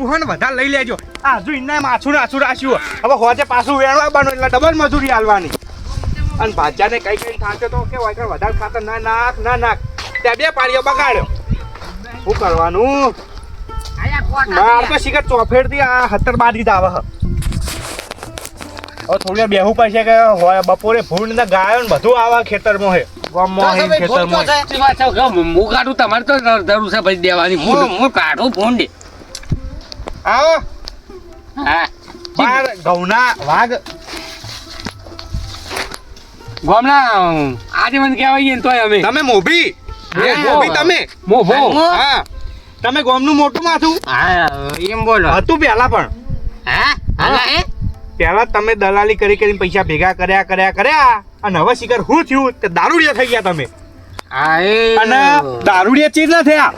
જીરું હોય ને વધારે લઈ લેજો. આ હજુ ઇન્ના માછું નાછું રાખ્યું. હવે હોજે પાછું વેણવા બનો એટલે ડબલ મજૂરી આલવાની. અને ભાજાને કઈ કઈ થાકે તો કે હોય વધારે ખાતર ના નાખ ત્યાં બે પાડીઓ બગાડ્યો. શું કરવાનું? માર તો શિખર ચોફેડથી આ 70 બાદી આવે. હવે થોડી બેહું પડશે કે હોય બપોરે ફૂલ ને ગાયો ને બધું આવા ખેતરમાં હે ગામમાં હે ખેતરમાં. હું કાઢું તમારે તો જરૂર છે ભાઈ દેવાની. હું કાઢું ફોન દે. આવો હા બાર ઘઉંના વાઘ ગોમના આજે મને કહેવાય ને તોય અમે તમે મોભી તમે મોભો હા તમે ગોમનું મોટું માથું હા એમ બોલો હતું પેલા પણ હા હાલા હે પેલા તમે દલાલી કરીને પૈસા ભેગા કર્યા અને હવે શિખર શું થયું કે દારૂડિયા થઈ ગયા તમે. હા એ અને દારૂડિયા ચીજ ના થયા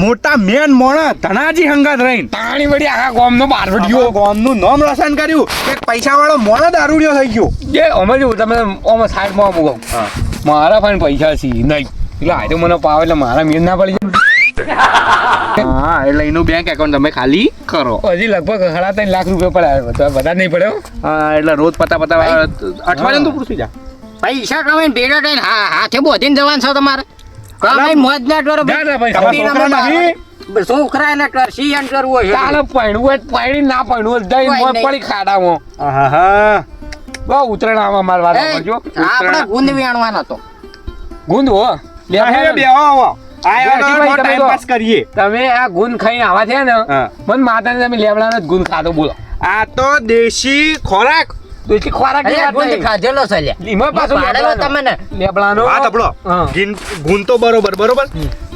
મોટા મેન મોણા ધનાજી હંગાત રહીને પાણી વળી આખા ગોમનો બારવડિયો ગોમનું નામ રોશન કર્યું. એક પૈસા વાળો મોણો દારૂડિયો થઈ ગયો. જે અમે જો તમે ઓમાં સાઈડમાં મૂકો મારા પાસે પૈસા છે નહીં એટલે આ તો મને પાવે એટલે મારા મેન ના પડી જાય. હા એટલે એનું બેંક એકાઉન્ટ તમે ખાલી કરો. હજી લગભગ 3.5 લાખ રૂપિયા પડ્યા તો બધા નહીં પડ્યો. હા એટલે રોજ પતા અઠવાડિયે તો પૂરું થઈ જાય. પૈસા કમાઈને ભેગા કરીને હાથે બોધીને જવાનું છો તમારે. કમાઈ મોજ ના કરો છોકરા એને કરશી એમ કરવું હોય. ચાલો પૈણવું પૈણી ના પૈણવું દઈ મોજ પડી ખાડામાં. હા બહુ ઉતરણ આમાં મારવા પડજો. આપણે ગુંદ વેણવાનો હતો. ગુંદ હો કરીએ. તમે આ ગુંદ ખાઈને આવા થયા ને મને માતાને તમે લેબડાનો જ ગુંદ ખાધો બોલો. આ તો દેશી ખોરાક. દેશી ખોરાક ગુંદ ખાધેલો છે લ્યા. લીમો પાછો પાડેલો તમે ને લેબડાનો આ તપડો ગુંદ તો બરોબર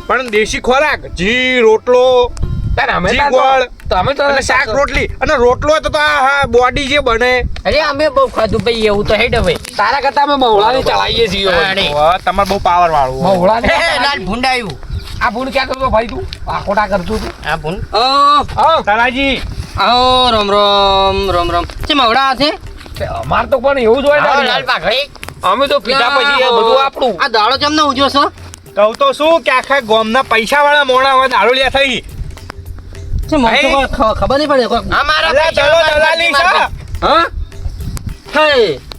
પણ દેશી ખોરાક જી રોટલો જી ગોળ તમે તો અને શાક રોટલી અને રોટલો તો હા બોડી જે બને. અરે અમે બહુ ખાધું ભાઈ એવું તો હેડ હવે. તારા કરતા અમે મહુડાની ચલાવીએ છીએ. તમારે બહુ પાવર વાળું મહુડાની લાલ ભૂંડાયું. આ ભૂંડ ક્યાં કરતો ભાઈ તું આ ખોટા કરતું તું. આ ભૂંડ તારાજી આવો રામ છે મવડા છે. અમાર તો પણ એવું જ હોય આવો ને લાલ પાઘડી. અમે તો પીધા પછી એ બધું આપણું. આ દાડો જમને ઉજ્યો છો. કહું તો શું કે આખા ગામના પૈસા વાળા મોણા હવે દારૂડિયા થઈ. ખબર નહીં પડે અમારા દલાલી છે. હા હે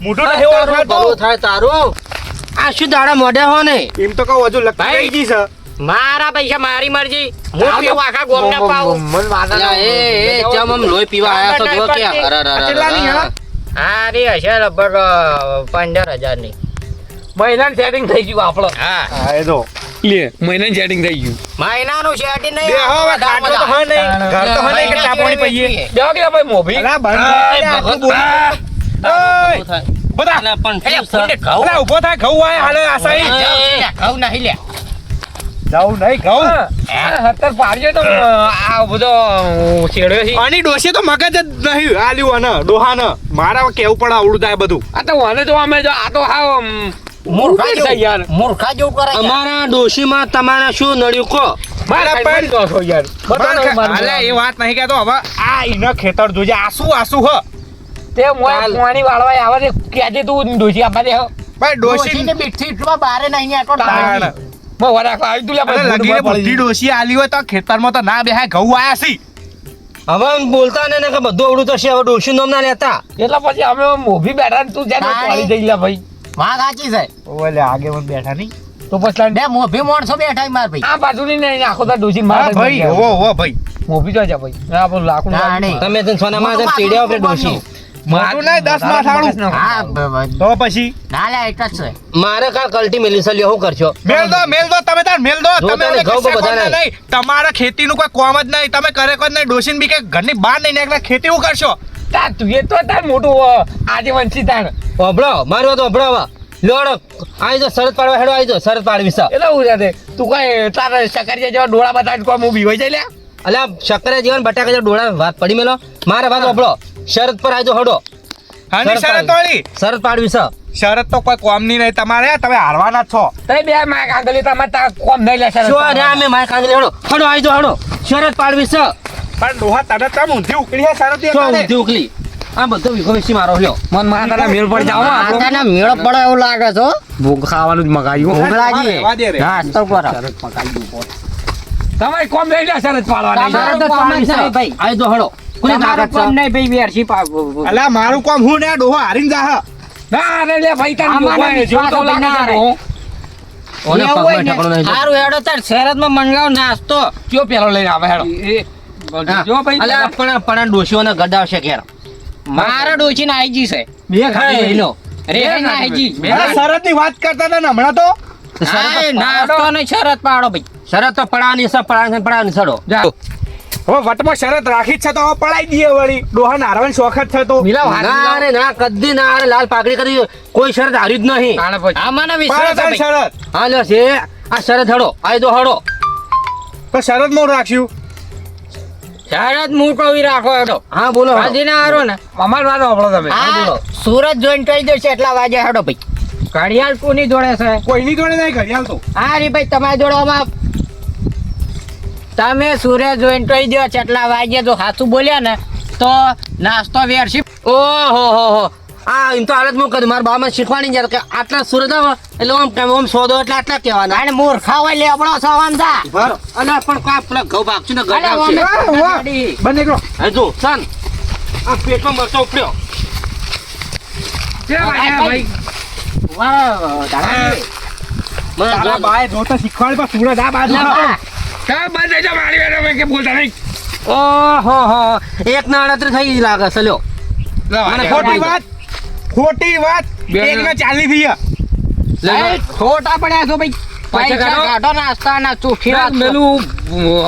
મોઢું નથી ઓળખાતું. થાય તારું. આ શું દાડા મોઢે હો ને. એમ તો કહું હજુ લખી ગઈ છે. મારા પૈસા મારી મરજી. હું પીવું આખા ગોમને પાવું. એ ચમ આમ લોહી પીવા આયા તો જો કે રે હશે લગભગ 15,000 ની. મહિનાનું સેટિંગ થઈ ગયું આપણો. હા એ તો લે મહિનાનું સેટિંગ થઈ ગયું. મહિનાનું શેટી નહીં. બે હવે ખાટલો તો હા નહીં ઘર તો હા નહીં કે ચા પાણી પીએ. દેવા કે ભાઈ મોભી અલા બંધ બધા ઉભો થાય ઘઉં આય હાલે આસાઈ ઘઉં નહીં લે. જાઉં નહીં ઘઉં 70 પાડ્યો તો આ બધો છેડ્યો છે. આની ડોસી તો મગજ જ નહીં આલ્યું આને ડોહાને મારા કેવું પડે આવડું થાય બધું. આ તો વાને તો અમે જો આ તો હાવ મૂર્ખા જેવું કરે. અમારા ડોશીમાં તમારે શું નડ્યું કહો. મારા પણ યાર અલે એ વાત નહીં કહેતો હવે આ ઈનો ખેતર જોજે આસુ હ તે મોણી વાળવા આવે છે કેજે તું ડોસી આપવા દે ભાઈ ડોસી ને બીઠી એટલું બારે નહીં આટો મો વરાખ આવી તું લે લગીને બધી ડોસી આલી હોય તો ખેતરમાં તો ના બેહાય ઘઉં આયા સી. હવે બોલતા ને કે બધું આવડું તો છે હવે ડોશી નામ ના લેતા. એટલે પછી અમે મોભી બેઠા તું જ્યાં પાડી જઈ લે ભાઈ. વાત સાચી છે. ઓલે આગે વન બેઠા નહીં તો પછી બે મોભી માણસો બેઠા માર ભાઈ. આ બાજુની નહીં આખો તો ડોસી માર ભાઈ હો ભાઈ મોભી તો જા ભાઈ આ બોલ લાકડું તમે તો સોના માં ચીડ્યા ઉપર ડોશી મોટું નહીં 10 માં થાળું. હા તો પછી ના લે એક જ છે. મારે કાલ કલ્ટી મેલી છે લ્યો હું કરશો. મેલ દો તમે તાર મેલ દો તમે ઘઉં બધા નહીં તમારા ખેતીનું કોઈ કોમ જ નહીં તમે કરે કોઈ નહીં ડોસીન બી કે ઘરની બહાર નહીં નીકળે ખેતી હું કરશો. તા તું એ તો તાર મોટું આજે વંશી તાણ ઓબળો મારો તો ઓબળો લોડો આઈ જો શરત પાડવા હેડો આઈ જો શરત પાડવી છે. એટલે હું જાતે તું કઈ તાર શકરિયા જેવા ડોળા બતાવી કોઈ હું બીવાઈ જાય લે. અલ્યા શકરા જીવન બટાકા જેવા ડોળા વાત પડી મેલો મારે વાત ઓબળો શરત પર આઈ જો હડો. હાની શરત વાળી શરત પાડવી છે. શરત તો કોઈ કોમની નહીં તમારે તમે હારવાના છો. તઈ બે માં કાંગલી તમારે તા કોમ નહીં લે શરત. શું રે અમે માર કાંગલી હડો આઈ જો હડો શરત પાડવી છે. પણ ડોહા તને તમ ઊંધી ઉકળી હે શરત શું ઊંધી ઉકલી આ બધો વિખો વિસી મારો લ્યો. મન માતાના મેળ પડી જાવ માતાના મેળ પડે એવું લાગે છો. ભૂખ ખાવાનું જ મગાવ્યું ભૂખ લાગી રેવા દે રે. હા તો કરો શરત મગાવ્યું તમારે કોમ લઈ લે શરત પાડવાની તમારું કામ જ નહીં ભાઈ. આય તો હળો. કોની તાકાત છે? અલા મારું કામ હું ને ડોહો હારીને જા ના અરે લે ભાઈ તારી આમાં જોવાય, વિશ્વાસ જેવું તો ના લાગે છે રહે. બહુ. ઓને પગમાં ઠેકાણું નહીં. હારું હેડો તાર શહેરમાં મંગાવ નાસ્તો. કયો પેલો લઈને આવે હેડો હા. જો ભાઈ અલા પણ ડોશીઓને ગડાવશે ઘેર. મારા ડોશીને આઈ જી છે. બે ખાઈ લઈ લો. રે બે ના આઈ જી. બે અલા શરત ની વાત કરતા હતા ને હમણાં તો આય નાસ્તો ને શરત પાડો ભાઈ. શરત તો પડાવવાની છે, પડાવવાની સડો. જા હવે વટમાં શરત રાખી જ છે તો હવે પડાઈ દઈએ વળી ડોહા નારવાની શોખ જ છે તો મિલાવ હાથ ના મિલાવ. રે ના કદી ના રે લાલ પાઘડી કરી કોઈ શરત હાર્યું જ નહીં. આને પછી. આ મને પાડો તારી શરત હા લ્યો છે આ શરત હડો આય તો હડો. તો શરત માં રાખ્યું શરત મૂકવી રાખો હેડો. હા બોલો ના હારો ને અમાર વાત સાંભળો તમે હા સુરત જોઈન કરી દેશે એટલા વાગે હેડો ભાઈ. ઘડિયાળ કોની જોડે છે? કોઈની જોડે નહીં ઘડિયાળ તો હા રી ભાઈ તમારી જોડવામાં તમે સૂર્ય જોઈન કરી દો કેટલા વાગે જો સાચું બોલ્યા ને તો નાસ્તો વેરશી. ઓહો હો હો આ એમ તો હાલત મૂક મારા બામાં શીખવાડી જાય કે આટલા સુરત આવે એટલે આમ કેમ આમ સોદો એટલે આટલા કહેવાના અને મૂર્ખા હોય લેબડો સવાન થા બરો અને પણ કા પેલા ઘઉં ભાગશું ને ગડાવશે. બંને કરો હે જો સન આ પેટમાં મરચો ઉપડ્યો. છે ભાઈ તારા બાએ જોતા શીખવાડ પર સુરત આ બાજુ કા બંધ થઈ જા મારી બેટા મેં કે બોલતા નહીં ઓહો હો એક ના 38 થઈ લાગે છે લ્યો. અને ખોટી વાત બે એક ના 40 થઈ ગયા સાહેબ, ખોટા પડ્યા છો ભાઈ. પૈસા પૈસા કાઢો નાસ્તાના ચોખ્ખી વાત છે. મેલું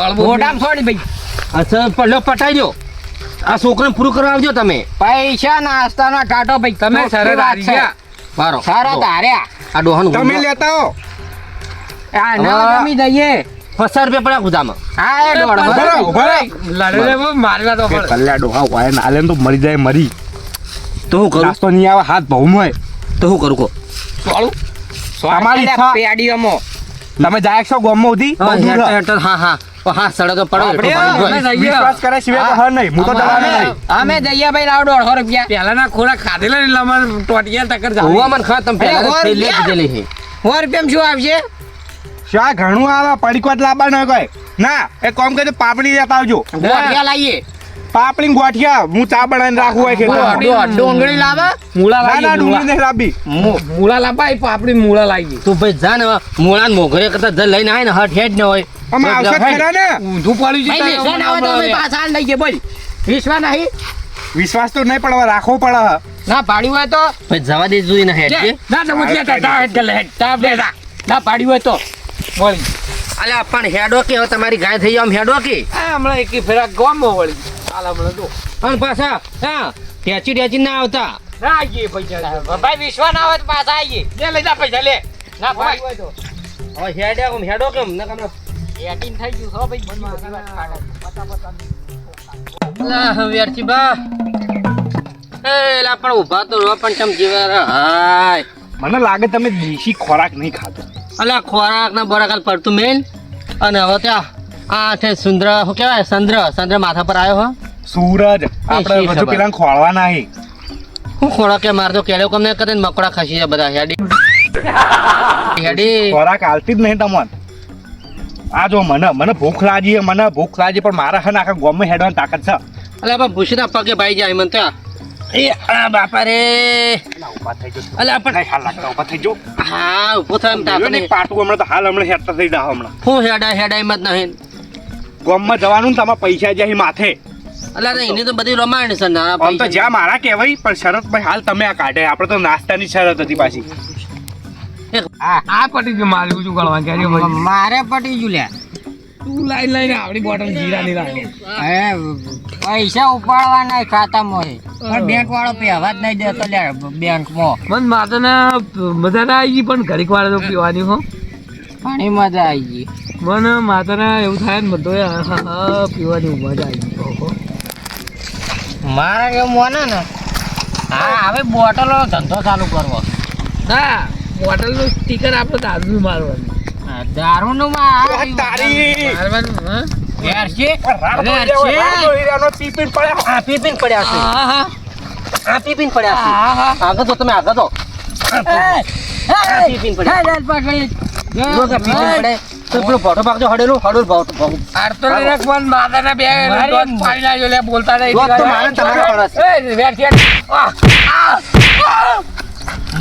હળવું ખોટામાં છોડી ભાઈ. અચ્છા પડલો પટાઈ દો. આ છોકરાને પૂરું કરવા આવજો તમે. પૈસા નાસ્તાના કાઢો ભાઈ. તમે ચોખ્ખી શરત વાત હારી છે. ગયા. બારો શરત હાર્યા. આ ડોહાનું તમે લેતા હો આ ના તમે દઈએ 50 રૂપિયા પડ્યા ખુદામાં. હા એ દોઢ ઉભા રહો, ઉભા રહો. લડે લે મારી વાત સાંભળ. કલ્લા ડોહા વાય નાલે તો મરી જાય મરી તો હું કરું નાસ્તો નહીં આવે હાથ ભઉમ હોય તો હું કરું કો સોળું તમારી ઈચ્છા પેડીઓમાં તમે જાય છો ગોમમાં ઉધી હા હા હા સડે તો પડો એટલો પાણી જોઈએ. વિશ્વાસ કરે સિવાય તો હર નહીં હું તો દવા નહીં અમે દઈએ ભાઈ લાવ 150 રૂપિયા. પહેલાના ખોરાક ખાધેલા ને એટલે અમારે ટોટિયા ટક્કર જાવી. હોવામાં ખા તમે પહેલા અરે, પેલી લીધેલી છે. 100 રૂપિયામાં શું આવશે? શા ઘણું આવે પડીકોટ લાવવા ન કોઈ ના એક કામ કરી પાપડી લેતા આવજો ગોઠિયા લાવીએ. પાપડી ગોઠિયા હું ચા બનાવીને રાખું હોય ખેતરમાં. ડુંગળી લાવે. મૂળા ના ના લાગી ડુંગળી નહીં લાવવી મૂળા લાપાય પાપડી મૂળા લાગી તું ભાઈ જા ને મોળા ને મોઘરે કરતા જલ લઈને આય ને હટ હેડ ને હોય. આમાં આવશે જ ખરા ને ઊંધું પડ્યું છે ભાઈ વિશ્વાસ ના હોય તો અમે પાછા લઈ જઈએ બોલ. વિશ્વાસ નહીં વિશ્વાસ તો નહીં પડવા રાખવો પડે ના પાડ્યું હોય તો ભાઈ જવા દે જોઈ ને હેડ કે ના તો મુઠિયા તા હેડ કે લે હેડ તા બે તા ના પાડ્યું હોય તો વળી અલ્યા પણ હેડો કે હવે તમારી ગાય થઈ આમ હેડો કે આ હમણાં એકી ફેરા ગામમાં વળી હાલ હમણાં તો અને પાછા હા ટેચી ના આવતા. ના આવીએ પૈસા ભાઈ વિશ્વાસ ના હોય તો પાછા આવીએ. લે લઈ જા પૈસા લે ના ભાઈ હોય તો હવે હેડો કેમ ના કમરા એટીન થઈ ગયું હો ભાઈ લા વેરચી બા એ લા પણ ઊભા તો રહો પણ ચમ જીવે હાય. મને લાગે તમે દેશી ખોરાક નહીં ખાતો અલા ખોરાક ના બોરાકાલ પડતું મેલ અને હવે ત્યાં આ છે સુંદર શું કહેવાય ચંદ્ર માથા પર આવ્યો હો. સૂરજ આપણે શી બધું ખબર. પેલા ખોળવા નહીં હું ખોરાક કે માર તો કેળો કમ ને કરે ને મકડા ખસી જાય બધા હેડી હેડી ખોરાક હાલતી જ નહીં તમને આ જો મને ભૂખ લાગી પણ મારા હે ને આખા ગોમમાં હેડવાની તાકાત છે અલા પણ ભૂસી પગે ભાઈ જાય મને તો એ આ બાપા રે ઉભા થઈ ગયો અલા પણ નહીં હાલ લાગતા ઉભા થઈ ગયો હા ઉભો થાય એમ તાકને પાટું હમણાં તો હાલ હમણાં હેડતા થઈ જાવ હમણાં હું હેડાય એમ જ નહીં. ગોમમાં જવાનું ને તમારા પૈસા જાય માથે અલા રે એની તો બધી રમાયણ છે નાના આમ તો પૈસા. જ્યાં મારા કહેવાય પણ શરત ભાઈ હાલ તમે આ કાઢે આપણે તો નાસ્તાની શરત હતી પાછી આ પટી ગયું મારી બીજું ગળવા કે ભાઈ મારે પટી ગયું લ્યા. તું લાઈન લઈને આપણી બોટલ જીરા ની લાવી પૈસા ઉપાડવાના ખાતામાં પણ બેંક વાળો પૈવા જ નહીં દેતો લ્યા બેંકમાં. મન માતાને મજા ના આવી ગઈ પણ ઘડીક વાર તો પીવાની હો ઘણી મજા આવી ગઈ. મને માતાને એવું થાય ને બધો પીવાની મજા આવી ગઈ ઓહો. મારા કેવું મોને ને હા હવે બોટલો ધંધો ચાલુ કરવો. ના બોટલનું સ્ટીકર આપણે દારૂ મારવાનું દારૂ નું મારવાનું હા પીપીન પડ્યા છે. આ પીપીન પડ્યા છે. આગળ તો તમે આગળ તો પીપીન પડ્યા જો કે પીછે પડે તો પેલો ભોટો પાકજો હડેલો હડોલ ભોટો આરતો ને પણ માતાના બે ડોટ પાડી નાખ્યો લે બોલતા નહીં ડોટ તો મારે તમારે પડે. એ વેઠિયા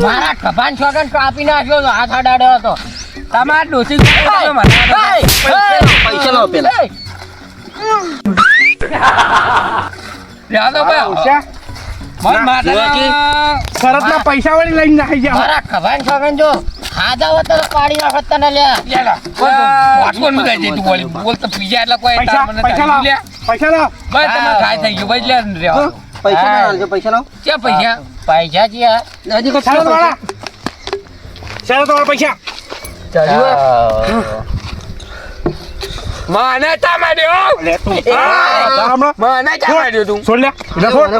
મારા કપાન છોકન કાપી નાખ્યો તો હાથ અડાડ્યો હતો. તમાર ડોસી પૈસા લો પેલા. યાદ ભાઈ ઉષા, મન માતાના શરતના પૈસા વાળી લઈને નાખી જાઓ. મારા કપાન છોકન જો ખાધા હોત તો પાડી નાખત તને લે. યાલા વાટકોન મુકાઈ જાય તું બોલી બોલ તો પીજા એટલે કોઈ તાર મને પૈસા લાવ, લે પૈસા લાવ. બસ તમે ખાઈ થઈ ગયું બસ લે રેવા પૈસા ના આલજો, પૈસા લાવ. ક્યાં પૈસા પૈસા છે હજી કોઈ શરત વાળા, શરત વાળા પૈસા. મને તા માર્યો લે તું. હમણાં મને તા માર્યો તું છોડ લે. લે છોડ.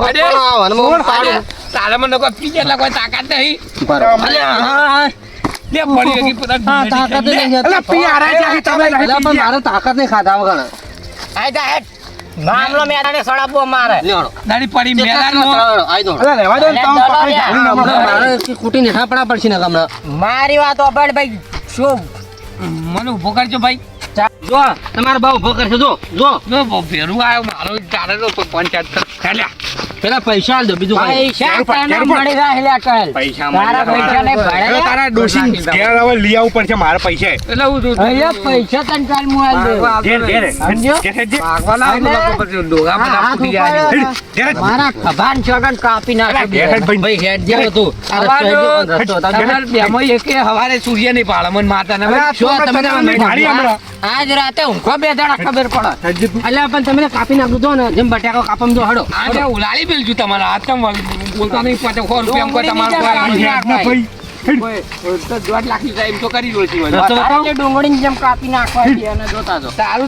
તારા મને કોઈ પીજા એટલે કોઈ તાકાત નહીં લે પડી ગઈ પોતા તાકાત નહીં. અલા પી આ રહ્યા છે, તમે નહીં પણ પી ગયા. મારે તાકાત નહીં ખાધા વગર. મામલો મેદાને સડાબો મારે. દાડી પડી મેલાન નો અલા રહેવા દો ને, તમે પકડી ઘાલી નાખો. મારે કુટી ને પડા પડશે ને હમણાં. મારી વાત ઓબડ ભાઈ શું મને ઉભો કરજો ભાઈ જો તમારો બહુ ઉભો કરશે જો જો નો ફેરું આવ્યો મારો ચાલે તો પંચાયત ચાલ્યા પેલા પૈસા આલ દો બીજું પૈસા તને મળી પૈસા તારા પૈસા નહીં ભળે. અલા તારા ડોશી ઘેર હવે લઈ આવવું પડશે મારે પૈસા. એટલે હું તું પૈસા તને કાલ મુઆલ દે. ઘેર ઘેર સમજ્યો? ઘેર હેડ જે. ભાગવાના લોકો પછી ડોગા હા, બધા હાથ ફૂટી ઉપર જાય હેડ, ઘેર હેડ. મારા ખભાન છોકન કાપી નાખે. અલા, હેડ ભાઈ. ભાઈ હેડ જેવો તું. આ રસ્તો હતો. તમારે બેમાં એકે હવારે સૂર્ય નહીં પાડે મને માતાને અલા, શું તો તમે તમે મારી હમણાં. આજ રાતે ઊંઘો બે દાડા ખબર પડે. હેડ જે તું. અલ્યા પણ તમે કાપી નાખજો જો ને જેમ બટાકો કાપમ જો હડો. આજે ઉલાળી પેલજું તમારા હાથ તમે બોલતા નહીં પાછા 100 રૂપિયા કોઈ તમારું ડુંગળી કોઈ હેડ ના ભાઈ. હેડ. તો 1.5 લાખ ની જાય એમ તો કરી દો રસ્તો બતાવો. ડુંગળીની જેમ કાપી નાખવા અને જોતા જો. સારું